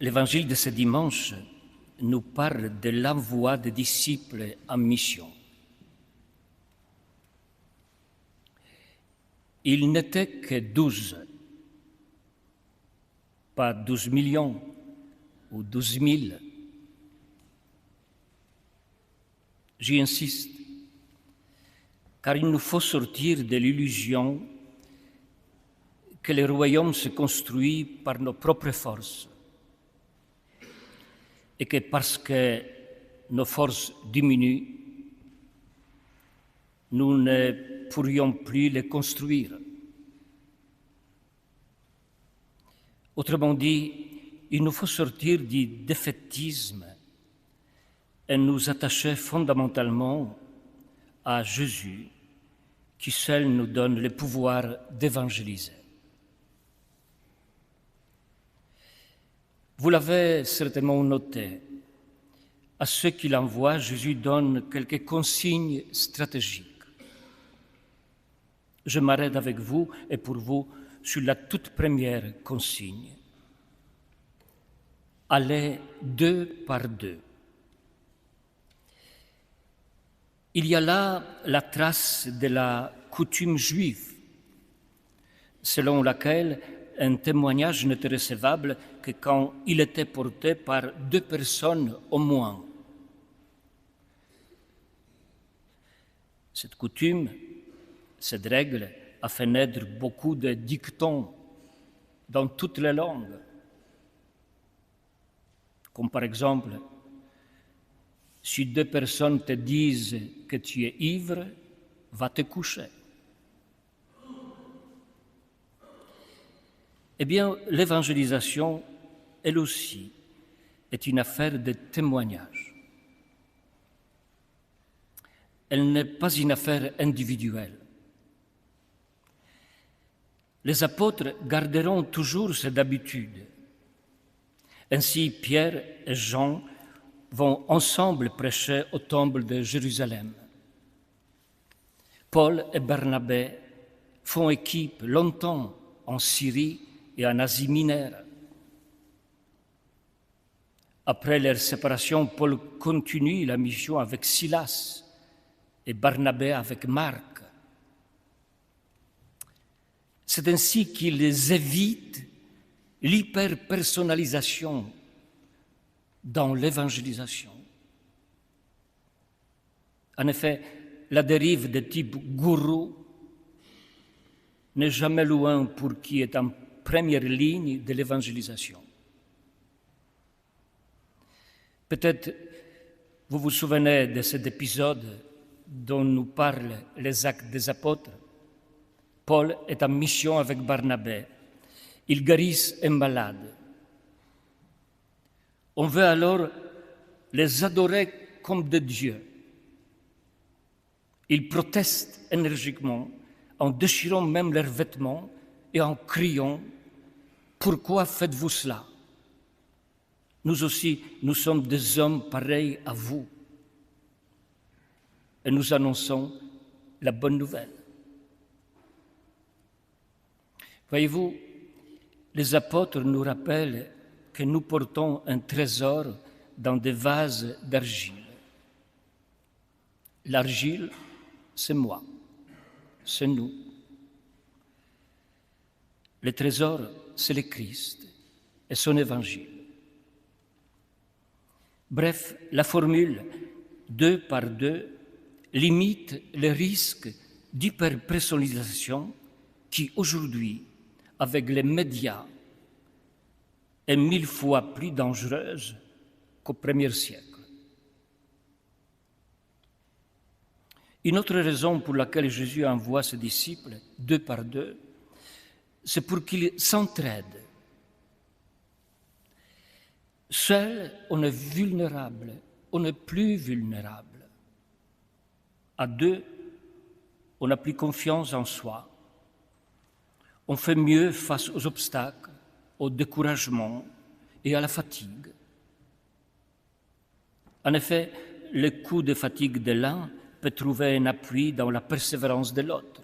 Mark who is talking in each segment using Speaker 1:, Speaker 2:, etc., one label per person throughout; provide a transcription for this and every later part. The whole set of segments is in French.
Speaker 1: L'évangile de ce dimanche nous parle de l'envoi des disciples en mission. Ils n'étaient que 12, pas 12 millions ou 12 000. J'y insiste, car il nous faut sortir de l'illusion que le royaume se construit par nos propres forces et que parce que nos forces diminuent, nous ne pourrions plus les construire. Autrement dit, il nous faut sortir du défaitisme et nous attacher fondamentalement à Jésus, qui seul nous donne le pouvoir d'évangéliser. Vous l'avez certainement noté, à ceux qu'il envoie, Jésus donne quelques consignes stratégiques. Je m'arrête avec vous et pour vous sur la toute première consigne. Allez 2 par 2. Il y a là la trace de la coutume juive, selon laquelle un témoignage n'était recevable que quand il était porté par 2 personnes au moins. Cette coutume, cette règle a fait naître beaucoup de dictons dans toutes les langues, comme par exemple, si 2 personnes te disent que tu es ivre, va te coucher. Eh bien, l'évangélisation, elle aussi, est une affaire de témoignage. Elle n'est pas une affaire individuelle. Les apôtres garderont toujours cette habitude. Ainsi, Pierre et Jean vont ensemble prêcher au temple de Jérusalem. Paul et Barnabé font équipe longtemps en Syrie et en Asie mineure. Après leur séparation, Paul continue la mission avec Silas et Barnabé avec Marc. C'est ainsi qu'ils évitent l'hyper-personnalisation dans l'évangélisation. En effet, la dérive de type gourou n'est jamais loin pour qui est en première ligne de l'évangélisation. Peut-être vous vous souvenez de cet épisode dont nous parlent les Actes des Apôtres. Paul est en mission avec Barnabé. Ils guérissent un malade. On veut alors les adorer comme des dieux. Ils protestent énergiquement en déchirant même leurs vêtements et en criant « Pourquoi faites-vous cela ? Nous aussi, nous sommes des hommes pareils à vous. » Et nous annonçons la bonne nouvelle. Voyez-vous, les apôtres nous rappellent que nous portons un trésor dans des vases d'argile. L'argile, c'est moi, c'est nous. Le trésor, c'est le Christ et son évangile. Bref, la formule 2 par 2 limite le risque d'hyperpersonnalisation qui, aujourd'hui, avec les médias, est 1000 fois plus dangereuse qu'au premier siècle. Une autre raison pour laquelle Jésus envoie ses disciples 2 par 2, c'est pour qu'ils s'entraident. Seul, on est vulnérable, on est plus vulnérable. À 2, on n'a plus confiance en soi. On fait mieux face aux obstacles, au découragement et à la fatigue. En effet, le coup de fatigue de l'un peut trouver un appui dans la persévérance de l'autre.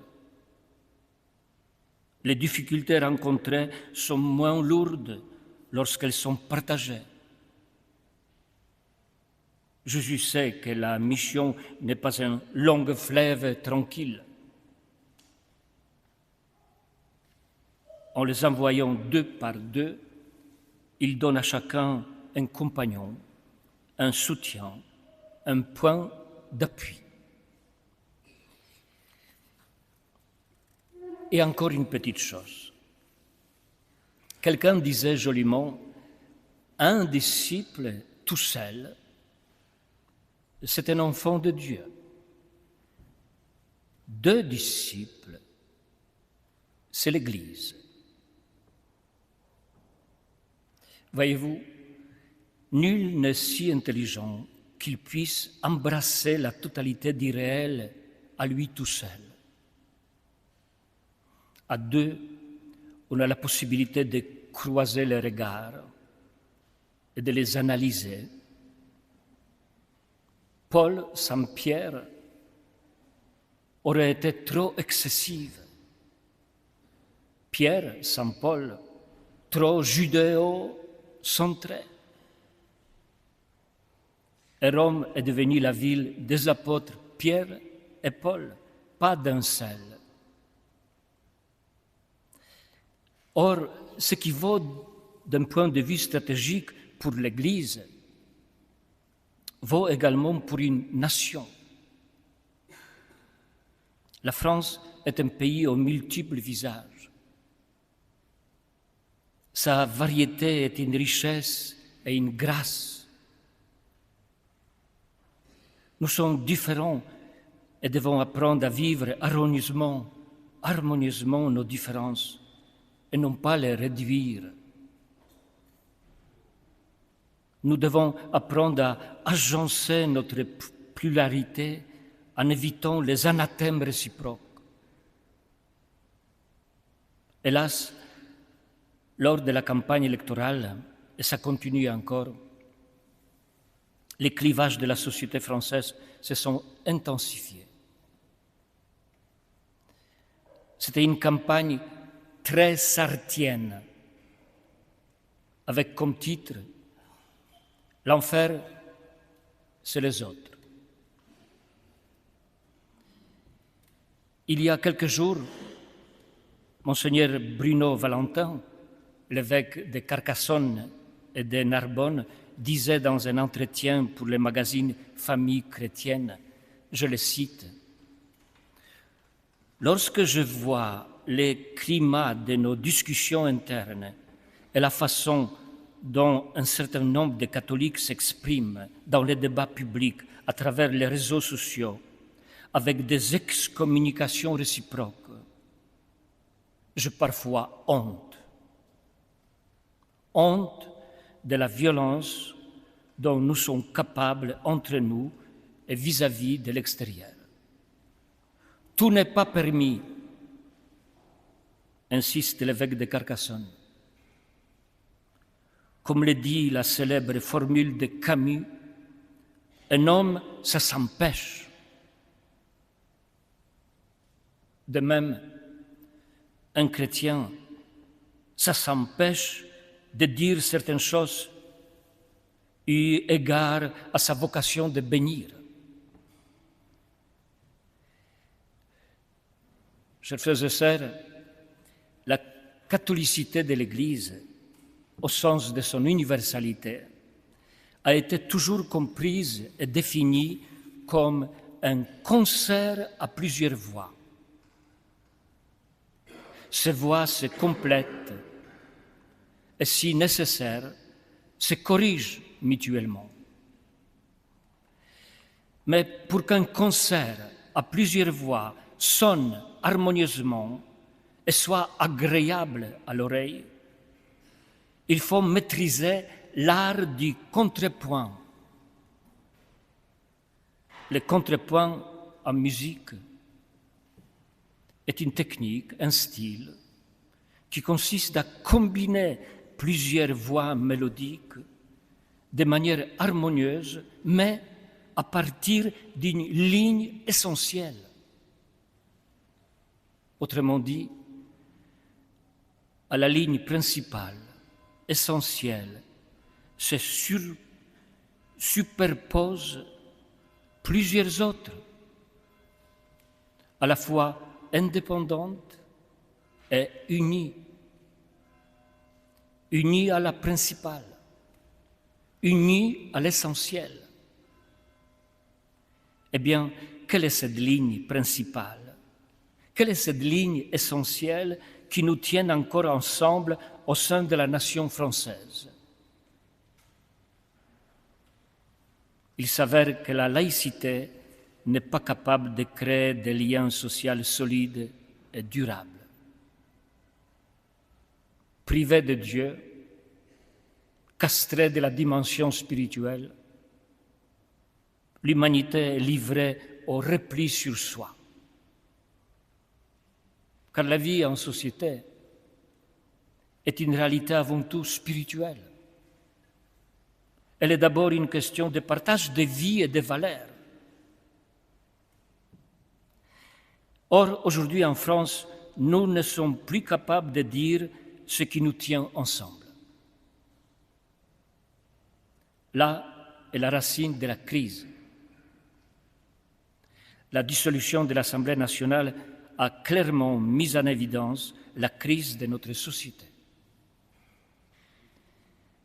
Speaker 1: Les difficultés rencontrées sont moins lourdes lorsqu'elles sont partagées. Jésus sait que la mission n'est pas un long fleuve tranquille. En les envoyant deux par deux, il donne à chacun un compagnon, un soutien, un point d'appui. Et encore une petite chose. Quelqu'un disait joliment, un disciple tout seul, c'est un enfant de Dieu. Deux disciples, c'est l'Église. Voyez-vous, nul n'est si intelligent qu'il puisse embrasser la totalité du réel à lui tout seul. À deux, on a la possibilité de croiser les regards et de les analyser. Paul sans Pierre aurait été trop excessive. Pierre sans Paul, trop judéo-centré. Et Rome est devenue la ville des apôtres Pierre et Paul, pas d'un seul. Or, ce qui vaut d'un point de vue stratégique pour l'Église vaut également pour une nation. La France est un pays aux multiples visages. Sa variété est une richesse et une grâce. Nous sommes différents et devons apprendre à vivre harmonieusement nos différences et non pas les réduire. Nous devons apprendre à agencer notre pluralité en évitant les anathèmes réciproques. Hélas, lors de la campagne électorale, et ça continue encore, les clivages de la société française se sont intensifiés. C'était une campagne très sartienne, avec comme titre « L'enfer, c'est les autres ». Il y a quelques jours, Monseigneur Bruno Valentin, l'évêque de Carcassonne et de Narbonne, disait dans un entretien pour le magazine Famille chrétienne, je le cite, « Lorsque je vois les climats de nos discussions internes et la façon dont un certain nombre de catholiques s'expriment dans les débats publics à travers les réseaux sociaux, avec des excommunications réciproques, j'ai parfois honte. Honte de la violence dont nous sommes capables entre nous et vis-à-vis de l'extérieur. Tout n'est pas permis, insiste l'évêque de Carcassonne. Comme le dit la célèbre formule de Camus, un homme, ça s'empêche. De même, un chrétien, ça s'empêche de dire certaines choses eu égard à sa vocation de bénir. Chers frères et sœurs, la catholicité de l'Église, au sens de son universalité, a été toujours comprise et définie comme un concert à plusieurs voix. Ces voix se complètent et, si nécessaire, se corrigent mutuellement. Mais pour qu'un concert à plusieurs voix sonne harmonieusement et soit agréable à l'oreille, il faut maîtriser l'art du contrepoint. Le contrepoint en musique est une technique, un style, qui consiste à combiner plusieurs voix mélodiques de manière harmonieuse, mais à partir d'une ligne essentielle. Autrement dit, à la ligne principale, essentielle se superposent plusieurs autres, à la fois indépendantes et unies à la principale, unies à l'essentiel. Eh bien, quelle est cette ligne principale? Quelle est cette ligne essentielle qui nous tient encore ensemble au sein de la nation française? Il s'avère que la laïcité n'est pas capable de créer des liens sociaux solides et durables. Privée de Dieu, castrée de la dimension spirituelle, l'humanité est livrée au repli sur soi. Car la vie en société est une réalité avant tout spirituelle. Elle est d'abord une question de partage de vie et de valeurs. Or, aujourd'hui en France, nous ne sommes plus capables de dire ce qui nous tient ensemble. Là est la racine de la crise. La dissolution de l'Assemblée nationale a clairement mis en évidence la crise de notre société.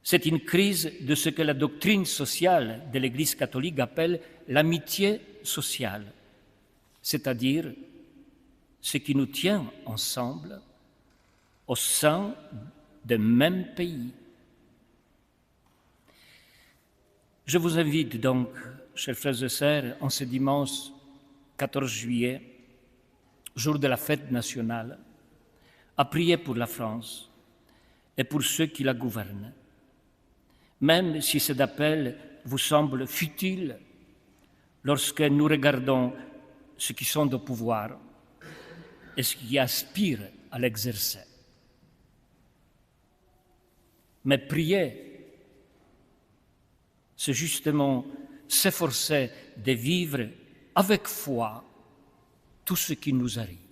Speaker 1: C'est une crise de ce que la doctrine sociale de l'Église catholique appelle l'amitié sociale, c'est-à-dire ce qui nous tient ensemble au sein d'un même pays. Je vous invite donc, chers frères et sœurs, en ce dimanche 14 juillet, jour de la fête nationale, à prier pour la France et pour ceux qui la gouvernent. Même si cet appel vous semble futile lorsque nous regardons ceux qui sont au pouvoir et ceux qui aspirent à l'exercer. Mais prier, c'est justement s'efforcer de vivre avec foi tout ce qui nous arrive.